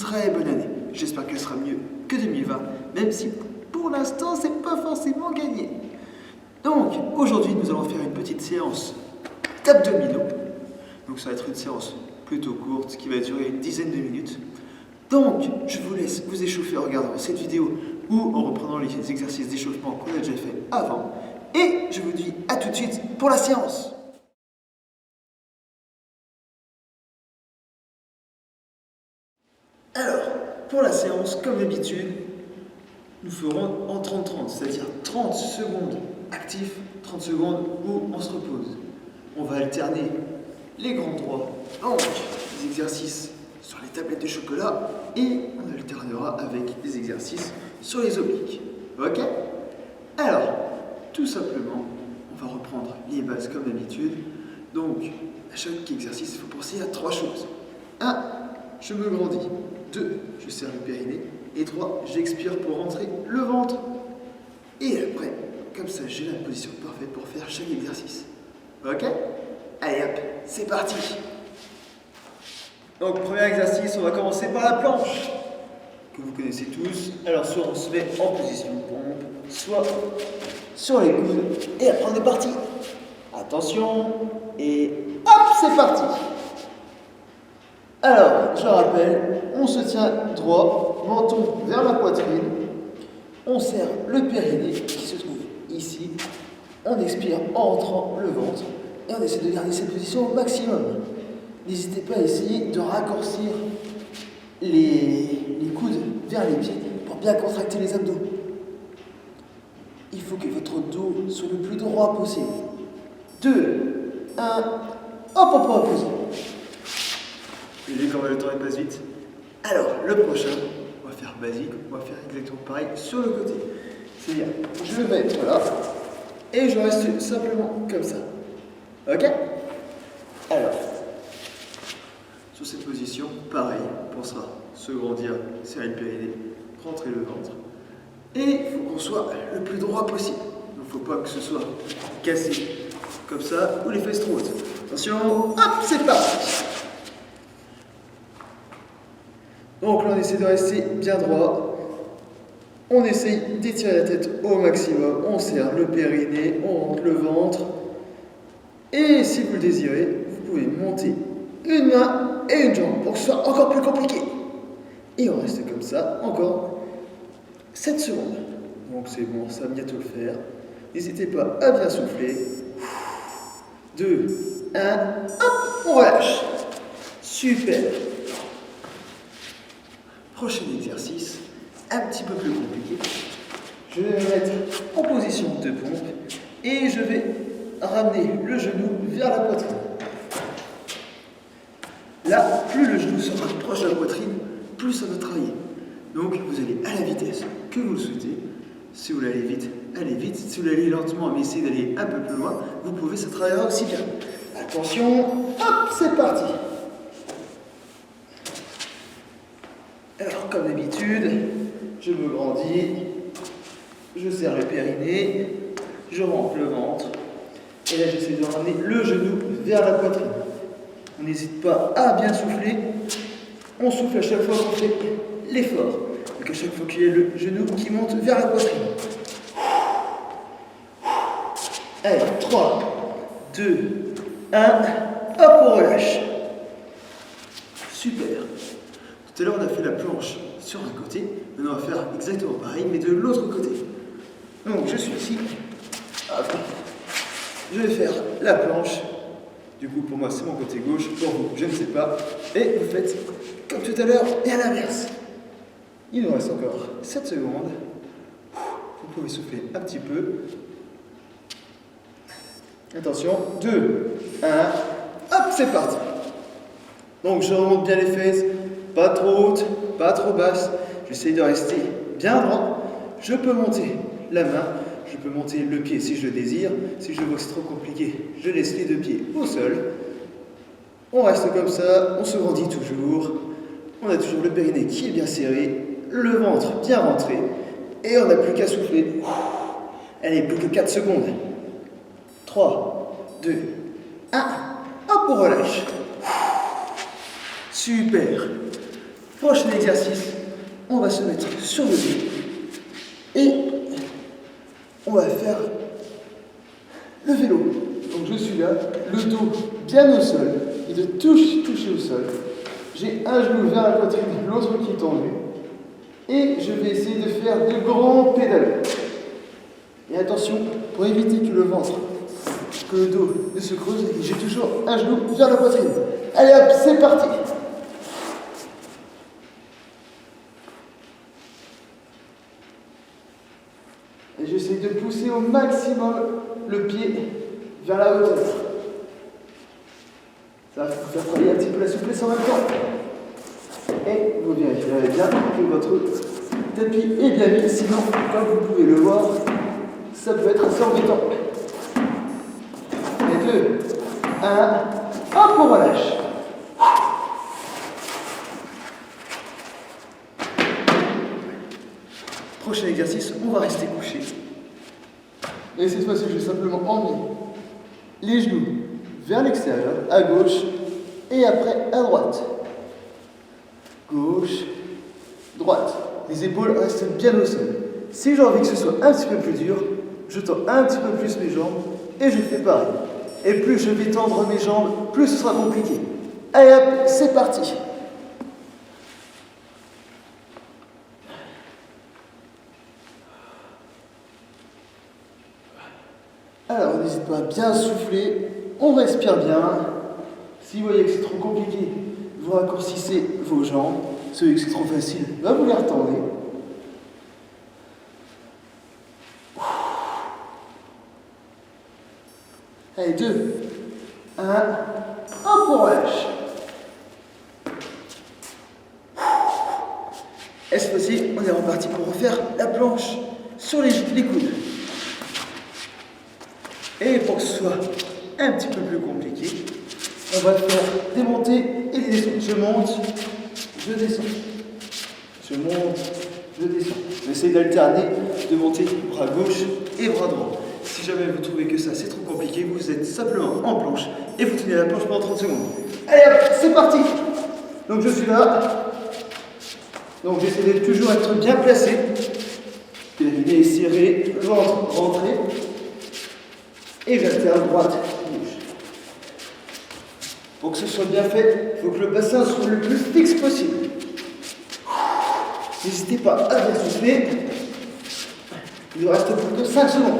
très bonne année. J'espère qu'elle sera mieux que 2020, même si pour l'instant, c'est pas forcément gagné. Donc, aujourd'hui, nous allons faire une petite séance d'abdominaux. Donc, ça va être une séance plutôt courte qui va durer une dizaine de minutes. Donc, je vous laisse vous échauffer en regardant cette vidéo ou en reprenant les exercices d'échauffement qu'on a déjà fait avant. Et je vous dis à tout de suite pour la séance. Alors, pour la séance, comme d'habitude, nous ferons en 30-30, c'est-à-dire 30 secondes actifs, 30 secondes où on se repose. On va alterner les grands droits, donc les exercices sur les tablettes de chocolat, et on alternera avec des exercices sur les obliques. Ok? Alors, tout simplement, on va reprendre les bases comme d'habitude. Donc, à chaque exercice, il faut penser à 3 choses. 1. Je me grandis. 2. Je serre le périnée. Et 3. J'expire pour rentrer le ventre. Et après, comme ça, j'ai la position parfaite pour faire chaque exercice. Ok? Allez hop, c'est parti! Donc, premier exercice, on va commencer par la planche, que vous connaissez tous. Alors, soit on se met en position de pompe, soit sur les coudes. Et après, on est parti. Attention, et hop, c'est parti! Alors, je rappelle, on se tient droit, menton vers la poitrine, on serre le périnée qui se trouve ici, on expire en rentrant le ventre et on essaie de garder cette position au maximum. N'hésitez pas à essayer de raccourcir les coudes vers les pieds pour bien contracter les abdos. Il faut que votre dos soit le plus droit possible. 2, 1, hop, hop, hop, pause. Vous voyez comment le temps il passe vite. Alors, le prochain, on va faire basique, on va faire exactement pareil sur le côté. C'est-à-dire, je vais mettre là, et je reste simplement comme ça. Ok? Alors, sur cette position, pareil, on pensera se grandir, serrer le périnée, rentrer le ventre. Et il faut qu'on soit le plus droit possible. Il ne faut pas que ce soit cassé comme ça, ou les fesses trop hautes. Attention, hop, c'est parti! Donc là, on essaie de rester bien droit. On essaye d'étirer la tête au maximum. On serre le périnée, on rentre le ventre. Et si vous le désirez, vous pouvez monter une main et une jambe pour que ce soit encore plus compliqué. Et on reste comme ça encore 7 secondes. Donc c'est bon, ça va bientôt le faire. N'hésitez pas à bien souffler. 2, 1, hop, on relâche. Super. Prochain exercice, un petit peu plus compliqué. Je vais me mettre en position de pompe et je vais ramener le genou vers la poitrine. Là, plus le genou se rapproche de la poitrine, plus ça va travailler. Donc, vous allez à la vitesse que vous le souhaitez. Si vous voulez aller vite, allez vite. Si vous voulez aller lentement, mais essayez d'aller un peu plus loin, vous pouvez, ça travaillera aussi bien. Attention, hop, c'est parti. Alors, comme d'habitude, je me grandis, je serre le périnée, je rentre le ventre, et là j'essaie de ramener le genou vers la poitrine. On n'hésite pas à bien souffler, on souffle à chaque fois qu'on fait l'effort, donc à chaque fois qu'il y a le genou qui monte vers la poitrine. Allez, 3, 2, 1, hop, on relâche. Super. Tout à l'heure, on a fait la planche sur un côté. Maintenant, on va faire exactement pareil, mais de l'autre côté. Donc, je suis ici. Hop. Je vais faire la planche. Du coup, pour moi, c'est mon côté gauche. Pour vous, je ne sais pas. Et vous faites comme tout à l'heure et à l'inverse. Il nous reste encore 7 secondes. Vous pouvez souffler un petit peu. Attention. 2, 1. Hop, c'est parti. Donc, je remonte bien les fesses. Pas trop haute, pas trop basse. J'essaie de rester bien droit. Je peux monter la main, je peux monter le pied si je le désire. Si je vois que c'est trop compliqué, je laisse les 2 pieds au sol. On reste comme ça, on se grandit toujours. On a toujours le périnée qui est bien serré, le ventre bien rentré. Et on n'a plus qu'à souffler. Allez, plus que 4 secondes. 3, 2, 1. Hop, on relâche. Super. Prochain exercice, on va se mettre sur le dos et on va faire le vélo. Donc je suis là, le dos bien au sol, et de toucher au sol. J'ai un genou vers la poitrine, l'autre qui est tendu. Et je vais essayer de faire de grands pédales. Et attention, pour éviter que le ventre, que le dos ne se creuse, j'ai toujours un genou vers la poitrine. Allez hop, c'est parti. Et j'essaie de pousser au maximum le pied vers la hauteur. Ça va vous faire travailler un petit peu la souplesse en même temps. Et vous vérifierez bien que votre tapis est bien mis, sinon, comme vous pouvez le voir, ça peut être assez embêtant. Et 2, 1, hop, on relâche. Prochain exercice, on va rester couché. Et cette fois-ci, je vais simplement emmener les genoux vers l'extérieur, à gauche, et après à droite. Gauche, droite. Les épaules restent bien au sol. Si j'ai envie que ce soit un petit peu plus dur, je tends un petit peu plus mes jambes, et je fais pareil. Et plus je vais tendre mes jambes, plus ce sera compliqué. Allez hop, c'est parti. Alors, n'hésitez pas à bien souffler, on respire bien. Si vous voyez que c'est trop compliqué, vous raccourcissez vos jambes. Si vous voyez que c'est trop facile, vous les retendez. Allez, 2, 1, hop, on relâche. Et cette fois-ci, on est reparti pour refaire la planche sur les coudes. Et pour que ce soit un petit peu plus compliqué, on va faire des montées et des descentes. Je monte, je descends. Je monte, je descends. J'essaie d'alterner, de monter bras gauche et bras droit. Si jamais vous trouvez que ça c'est trop compliqué, vous êtes simplement en planche et vous tenez la planche pendant 30 secondes. Allez hop, c'est parti. Donc je suis là. Donc j'essaie de toujours être bien placé. Périnée serré, ventre rentré. Et j'alterne droite, gauche. Pour que ce soit bien fait, il faut que le bassin soit le plus fixe possible. N'hésitez pas à bien souffler. Il nous reste plus que 5 secondes.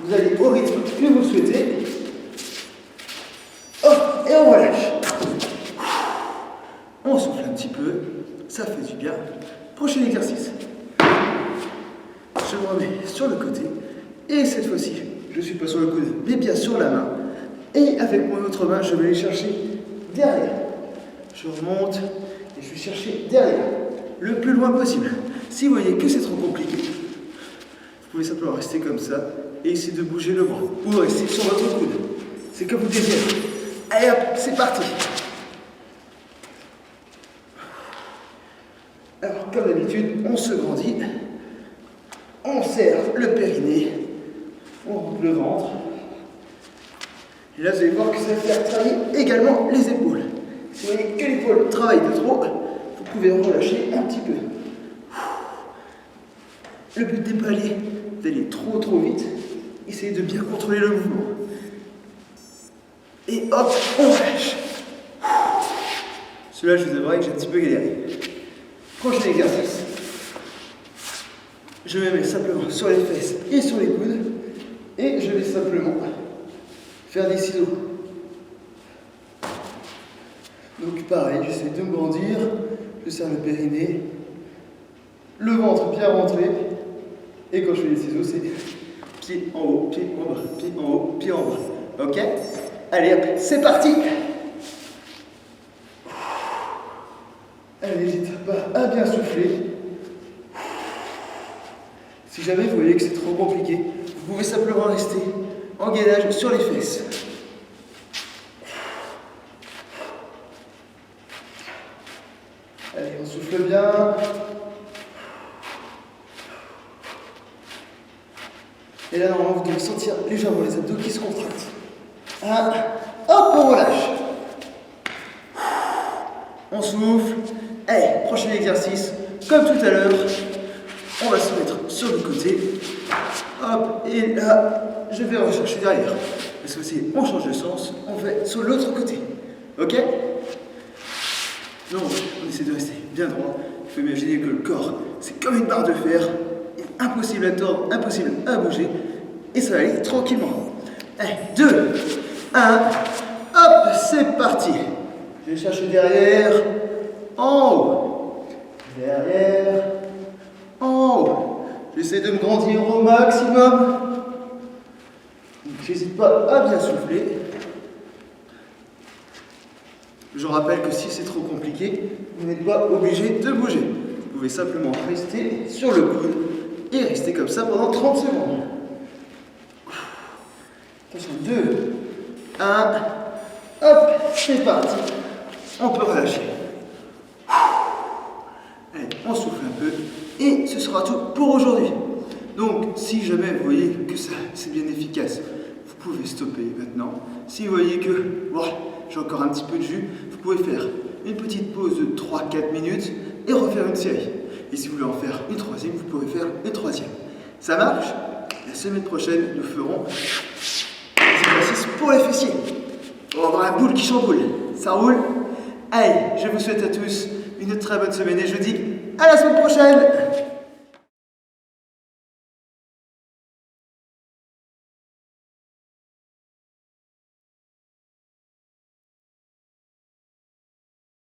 Vous allez au rythme que vous souhaitez. Hop, et on relâche. On souffle un petit peu, ça fait du bien. Prochain exercice. Je me remets sur le côté. Et cette fois-ci, je ne suis pas sur le coude, mais bien sur la main. Et avec mon autre main, je vais aller chercher derrière. Je remonte et je vais chercher derrière, le plus loin possible. Si vous voyez que c'est trop compliqué, vous pouvez simplement rester comme ça et essayer de bouger le bras. Ou rester sur votre coude. C'est comme vous désirez. Allez hop, c'est parti. Alors, comme d'habitude, on se grandit. On serre le périnée. On roule le ventre. Et là, vous allez voir que ça va faire travailler également les épaules. Si vous voyez que l'épaule travaille de trop, vous pouvez en relâcher un petit peu. Le but n'est pas d'aller trop vite. Essayez de bien contrôler le mouvement. Et hop, on relâche. Celui-là, je vous avouerai que j'ai un petit peu galéré. Prochain exercice. Je me mets simplement sur les fesses et sur les coudes. Et je vais simplement faire des ciseaux. Donc pareil, j'essaie de me grandir, je serre le périnée, le ventre bien rentré, et quand je fais les ciseaux, c'est pied en haut, pied en bas, pied en haut, pied en bas. Ok? Allez hop, c'est parti! Allez, n'hésitez pas à bien souffler. Si jamais vous voyez que c'est trop compliqué, vous pouvez simplement rester en gainage sur les fesses. Allez, on souffle bien. Et là, normalement, vous devez sentir légèrement les abdos qui se contractent. Hop, on relâche. on souffle. Allez, prochain exercice, comme tout à l'heure, on va se mettre sur le côté. Hop, et là, je vais rechercher derrière. Et ceci, on change de sens, on fait sur l'autre côté. Ok? Donc, on essaie de rester bien droit. Il faut imaginer que le corps, c'est comme une barre de fer. Impossible à tordre, impossible à bouger. Et ça va aller tranquillement. Allez, 2, 1, hop, c'est parti. Je vais chercher derrière, en haut, derrière, en haut. J'essaie de me grandir au maximum. J'hésite pas à bien souffler. Je rappelle que si c'est trop compliqué, vous n'êtes pas obligé de bouger. Vous pouvez simplement rester sur le coude et rester comme ça pendant 30 secondes. Attention, 2, 1, hop, c'est parti. On peut relâcher. Allez, on souffle un peu et ce sera tout pour aujourd'hui. Donc, si jamais vous voyez que ça c'est bien efficace, vous pouvez stopper maintenant. Si vous voyez que voilà, j'ai encore un petit peu de jus, vous pouvez faire une petite pause de 3-4 minutes et refaire une série. Et si vous voulez en faire une troisième, vous pouvez faire une troisième. Ça marche? La semaine prochaine, nous ferons des exercices pour les fessiers. On va avoir la boule qui chamboule. Ça roule? Allez, je vous souhaite à tous une très bonne semaine et je vous dis à la semaine prochaine!